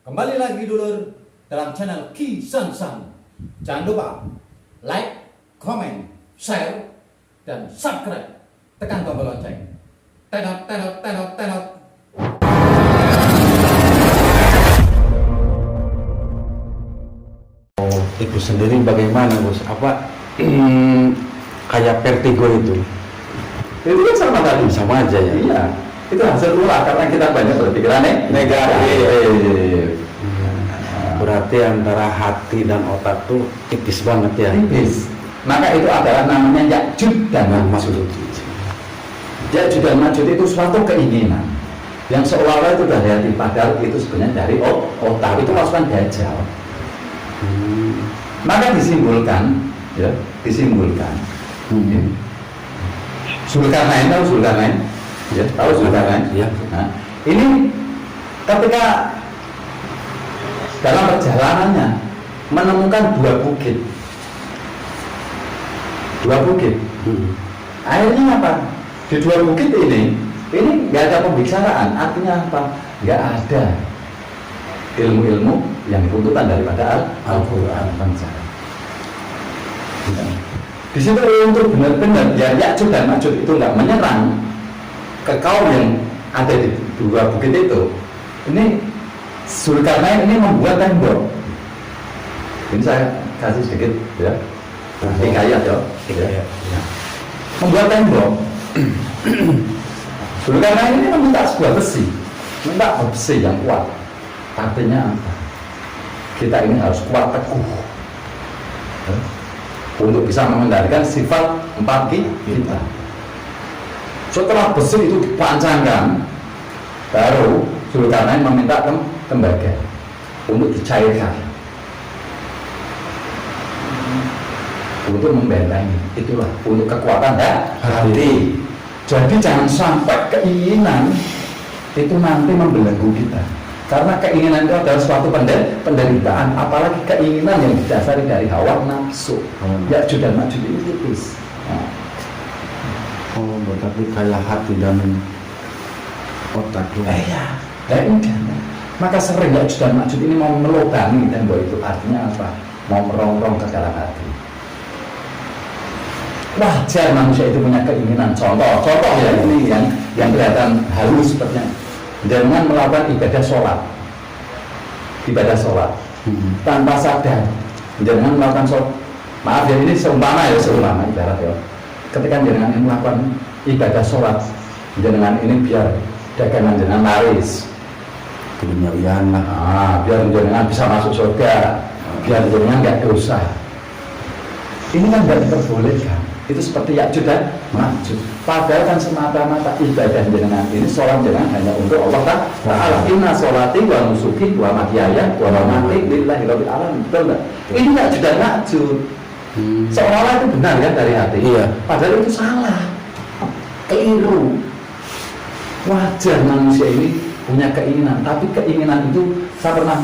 Kembali lagi dulur dalam channel Ki San San. Jangan lupa like, comment, share, dan subscribe. Tekan tombol lonceng. Tenot, tenot, tenot, tenot. Oh, itu sendiri bagaimana bos? Apa kayak vertigo itu? Itu kan sama tadi. Sama aja ya? Iya, itu hasil ulah karena kita banyak berpikiran negatif. Berarti antara hati dan otak tuh tipis banget ya? Tipis. Maka itu adalah namanya Ya'jud dan Ma'jud. Ya'jud dan Ma'jud itu suatu keinginan yang seolah-olah itu dari hati, padahal itu sebenarnya dari otak. Itu pasukan Dajjal. Maka disimpulkan, ya, disimpulkan. Zulkarnain, tahu Zulkarnain? Ya, tahu Zulkarnain? Ya. Nah, ini ketika dalam perjalanannya menemukan dua bukit. Akhirnya apa? Di dua bukit ini nggak ada pembicaraan. Artinya apa? Nggak ada ilmu-ilmu yang tuntutan daripada Al-Quran. Di situ untuk benar-benar ya Ya'jud dan Ma'jud itu nggak menyerang ke kaum yang ada di dua bukit itu. Ini Zulkarnain ini membuat tembok. Ini saya kasih sedikit ya, hikayat ya. Membuat tembok. Zulkarnain ini meminta sebuah besi, minta besi yang kuat. Artinya apa? Kita ini harus kuat teguh untuk bisa mengendalikan sifat 4G kita. Setelah besi itu dipancangkan, baru Zulkarnain meminta tembaga untuk dicairkan untuk membentengi. Itulah untuk kekuatan hati. Jadi jangan sampai keinginan itu nanti membelenggu kita, karena keinginan itu adalah suatu penderitaan, apalagi keinginan yang didasari dari hawa nafsu. Ya'jud dan Ma'jud ini tipis. Oh, berarti kayak hati dan otak tuh. Iya, dan ini maka sering Ya'jud dan Ma'jud ini mau melubangi tembok itu. Artinya apa? Mau merongrong ke dalam hati. Wajar manusia itu punya keinginan. Contoh ya, ini yang kelihatan halus sepertinya. Dengan melakukan ibadah sholat tanpa sadar, dengan melakukan sholat, maaf ya, ini seumpama ibarat ya, ketika dengan ini melakukan ibadah sholat, dengan ini biar dagangan dengan laris, Keduniawian lah. biar dengan bisa masuk surga, biar dengan nggak dosa. Ini kan nggak diperbolehkan. Itu seperti Ya'jud dan Ma'jud. Padahal kan semata-mata ibadah jenengan ini, sholat jenengan hanya untuk Allah Ta'ala. Inna sholati wa nusuki wa mahyaya wa mamati lillahi rabbil alamin. Betul nggak? Ini Ya'jud dan Ma'jud. Seolah-olah itu benar kan dari hati. Iya. Padahal itu salah, keliru. Wajar manusia ini punya keinginan, tapi keinginan itu saya pernah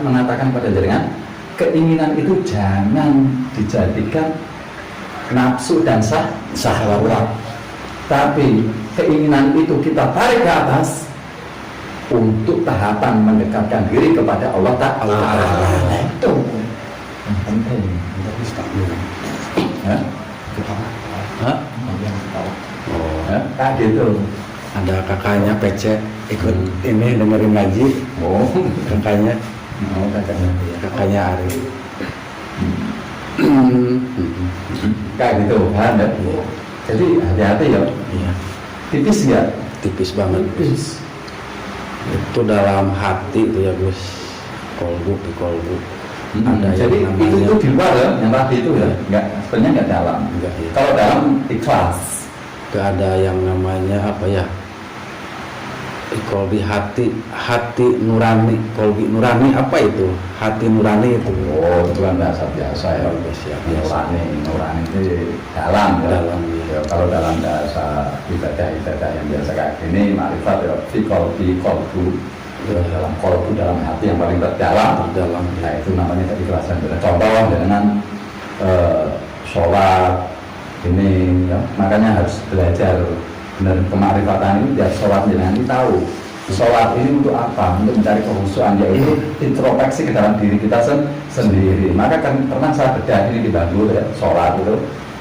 mengatakan pada jenengan, keinginan itu jangan dijadikan nafsu dan syahwat, tapi keinginan itu kita tarik ke atas untuk tahapan mendekatkan diri kepada Allah Ta'ala. Itu penting. Kayak gitu. Ada kakaknya PC ikut ini dengerin ngaji. Kakaknya Ari. Kayak gitu kan ya. Jadi hati-hati ya. Iya. Tipis nggak? Tipis banget. Tipis. Itu dalam hati itu ya Gus. Kolbu. Ada Jadi yang namanya itu di luar ya, yang tadi itu ya, nggak, sebenarnya nggak dalam. Enggak, ya. Kalau dalam ikhlas. Gak ada yang namanya apa ya, kolbi hati nurani, kolbi nurani apa itu, hati nurani itu. Oh, itu kan bahasa biasa ya. Nurani itu dalam ya. Ya, kalau dalam bahasa ibadah yang biasa kayak gini, ma'rifat ya, fi qalbu, dalam kolbu, dalam hati yang paling terdalam. Nah, itu namanya keikhlasan. Contoh dengan sholat ini ya, makanya harus belajar benar kemarifatan ini biar sholat jenengan ini tahu Sholat ini untuk apa? Untuk mencari kehusuan, yaitu introspeksi ke dalam diri kita sendiri. Maka kan pernah saya bedah ini di Bandung ya, sholat itu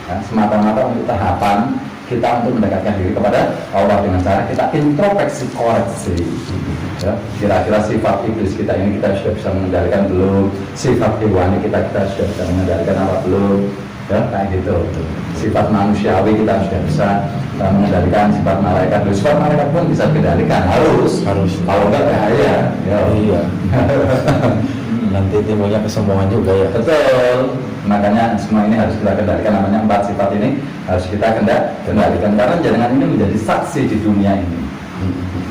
ya, semata-mata untuk tahapan kita untuk mendekatkan diri kepada Allah dengan cara kita introspeksi koreksi. Ya, kira-kira sifat iblis kita ini kita sudah bisa mengendalikan belum? Sifat hewani kita sudah bisa mengendalikan apa belum? Ya, kayak gitu. Sifat manusiawi kita sudah bisa mengendalikan, sifat malaikat. Sifat malaikat pun bisa dikendalikan, harus. Kalau enggak bahaya. Ya. Iya. Nanti timbulnya kesombongan juga ya. Betul. Makanya semua ini harus kita kendalikan. Namanya 4 sifat ini harus kita kendalikan karena jenengan ini menjadi saksi di dunia ini.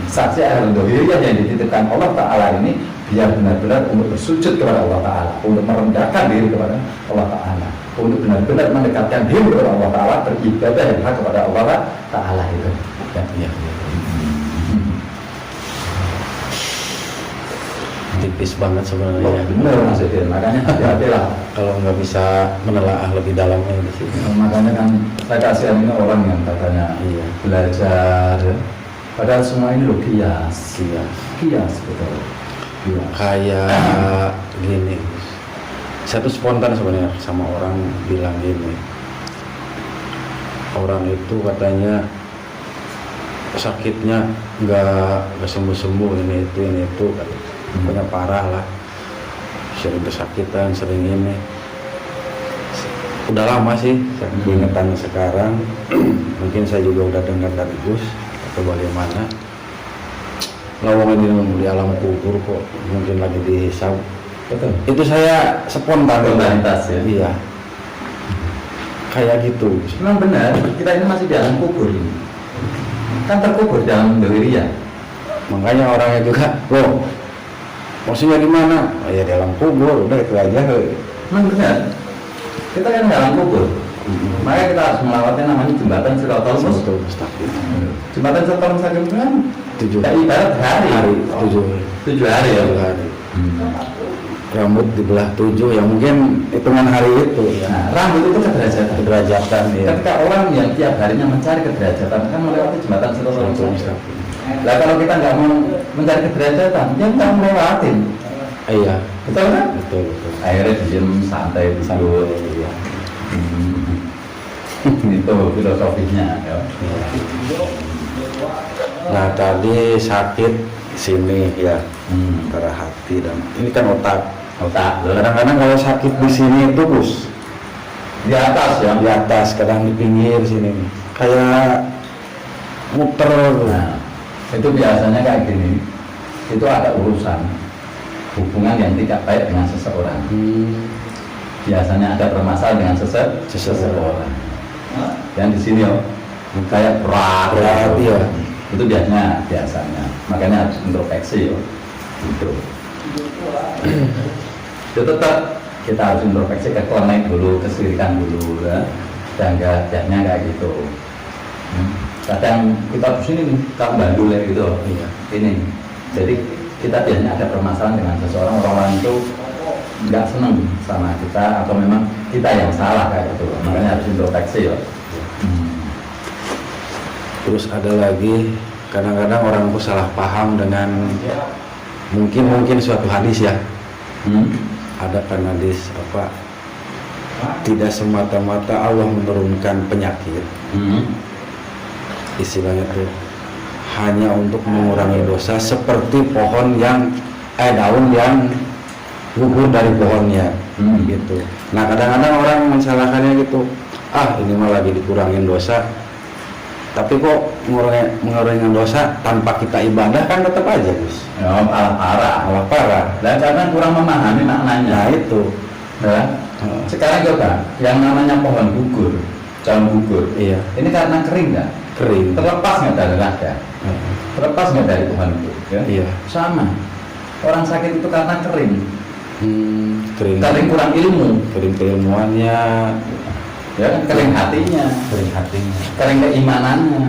Saksi ahlul dohiriyah yang dititipkan Allah Ta'ala ini biar benar-benar untuk bersujud kepada Allah Ta'ala, untuk merendahkan diri kepada Allah Ta'ala, untuk benar-benar mendekatkan diri kepada Allah Ta'ala, beribadah yang hak kepada Allah Ta'ala itu. Ya. Iya. Tipis banget sebenarnya. Benar Mas Edin, makanya hati-hatilah. Kalau nggak bisa menelaah lebih dalamnya di sini. Makanya kan saya kasihan ini orang yang katanya Iya. belajar, ya. Padahal semua ini loh kias, betul. Kias. Kayak gini, saya tuh spontan sebenarnya sama orang bilang gini, orang itu katanya sakitnya nggak sembuh ini itu pokoknya parah lah, sering kesakitan, sering ini. Udah lama sih ingetannya sekarang. Mungkin saya juga udah dengar dari Gus atau bagaimana. Lawang ini di alam kubur kok mungkin lagi dihisab. Betul. Itu saya spontan. Spontanitas ya. Iya. Kayak gitu. Memang benar, kita ini masih di alam kubur ini. Kan terkubur dalam dohiriyah. Makanya orangnya juga, loh, maksudnya di mana? Oh ya di alam kubur, udah itu aja. Memang benar. Kita kan di alam kubur. Makanya kita harus melewati namanya jembatan Siratal Mustaqim. Jembatan Siratal Mustaqim kan 7 ya, ibarat hari. 7 hari ya. 7 hari. Rambut dibelah 7 ya mungkin hitungan hari itu ya. Nah, rambut itu Kederajatan ya. Ketika orang yang tiap harinya mencari kederajatan kan melewati jembatan Siratal Mustaqim. Lah kalau kita nggak mau mencari kederajatan, ya kita melewatin. Iya. Betul kan? Betul. Akhirnya diem santai di situ. Iya. Itu filosofinya ya. Nah tadi sakit sini ya, antara hati dan ini kan otak. Kadang-kadang kalau sakit di sini itu Gus, Di atas ya. di atas, kadang di pinggir sini, kayak muter. Nah, itu biasanya kayak gini. Itu ada urusan hubungan yang tidak baik dengan seseorang. Biasanya ada permasalahan dengan seseorang. Yang di sini kayak berat ya. Itu biasanya. Makanya harus introspeksi gitu. Itu tetap kita harus introspeksi ke konek dulu, kesirikan dulu ya. Jangan kayak gitu. Kadang kita di sini nih, Kang Bandul ya gitu. Iya. Ini. Jadi kita biasanya ada permasalahan dengan seseorang, orang itu nggak seneng sama kita atau memang kita yang salah kayak gitu. Makanya harus introspeksi ya. Terus ada lagi kadang-kadang orang itu salah paham dengan mungkin suatu hadis ya. Ada kan hadis apa? Tidak semata-mata Allah menurunkan penyakit. Istilahnya tuh hanya untuk mengurangi dosa seperti pohon yang daun yang gugur dari pohonnya gitu. Nah kadang-kadang orang mensalahkannya gitu, ini mah lagi dikurangin dosa, tapi kok mengurangi dosa tanpa kita ibadah kan tetap aja Gus. Ya, malah parah. Dan karena kurang memahami maknanya. Nah itu. Ya. Sekarang coba, yang namanya pohon gugur, daun gugur. Iya. Ini karena kering nggak? Kering. Terlepas nggak dari raga? Terlepas nggak dari pohon itu? Ya? Iya. Sama. Orang sakit itu karena kering. Kering. Kering kurang ilmu. Kering keilmuannya. Ya kan kering hatinya. Kering hatinya. Kering keimanannya.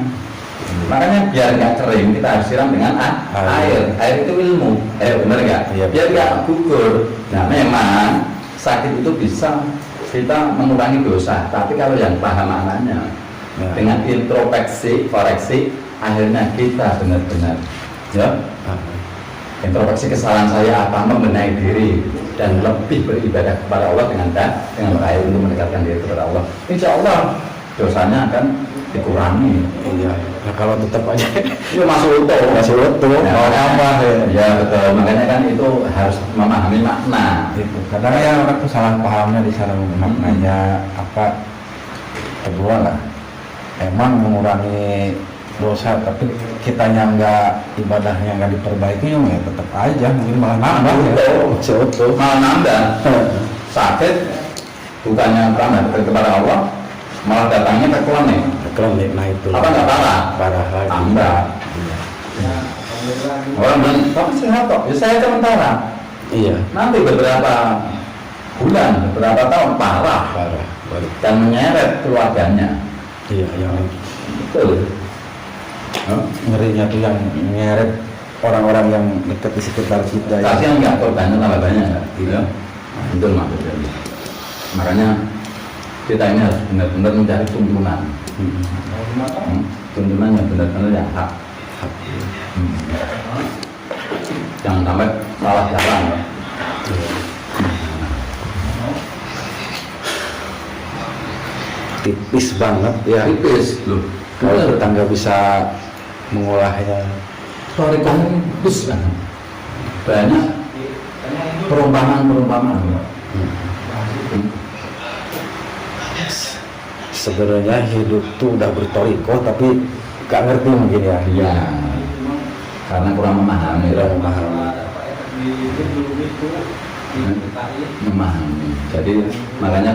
Makanya biar nggak kering kita harus siram dengan air. Air itu ilmu. Benar nggak? Iya, Biar nggak gugur. Nah memang sakit itu bisa kita mengurangi dosa. Tapi kalau yang paham maknanya dengan introspeksi, koreksi, akhirnya kita benar-benar Ya, introspeksi kesalahan saya apa, membenahi diri dan lebih beribadah kepada Allah dengan baik untuk mendekatkan diri kepada Allah. Insya Allah dosanya akan dikurangi. Iya. Nah kalau tetap aja Itu masuk utuh. mau nambah ya. Ya betul. Makanya kan itu harus memahami makna. Itu kadang ya orang tuh salah pahamnya di sana maknanya apa kedua lah emang mengurangi dosa tapi kitanya nggak ibadahnya nggak diperbaiki ya tetap aja mungkin malah nambah ya. Betul. Malah nambah. Sakit bukannya tambah dekat kepada Allah, malah datangnya ke klinik. Klinik nah itu Apa nggak parah? parah lagi. Tambah. Orang bilang, tapi sehat kok. Ya saya sementara. Iya Nanti beberapa bulan, beberapa tahun parah baru dan menyeret keluarganya. iya yang Betul. ngerinya tuh yang nyeret orang-orang yang dekat di sekitar kita ya. Kasihan nggak korbannya tambah banyak nggak? Iya. Nah, itu maksudnya. Makanya kita ini harus benar-benar mencari tuntunan. Tuntunan yang benar-benar yang hak. Jangan sampai salah jalan. Tipis banget ya Tipis loh. kalau tetangga bisa mengolahnya. Sorry kamu tipis kan. Banyak perumpamaan. Sebenarnya hidup tuh udah bertoriko tapi gak ngerti mungkin ya. Iya. Karena kurang memahami. Memahami. Jadi makanya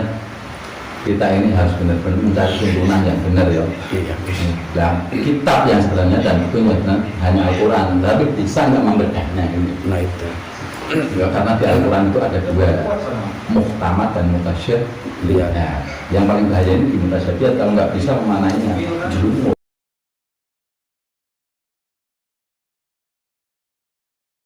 kita ini harus benar-benar mencari tuntunan yang benar ya. Iya. Nah, kitab yang sebenarnya dan itu hanya Al-Quran, tapi bisa nggak membedahnya ini? Nah itu. Ya, karena di Al-Quran itu ada dua, muhtamat dan mutasyir. Lihat. Nah, yang paling bahaya ini di mutasyir kalau nggak bisa memanainya, jelumus.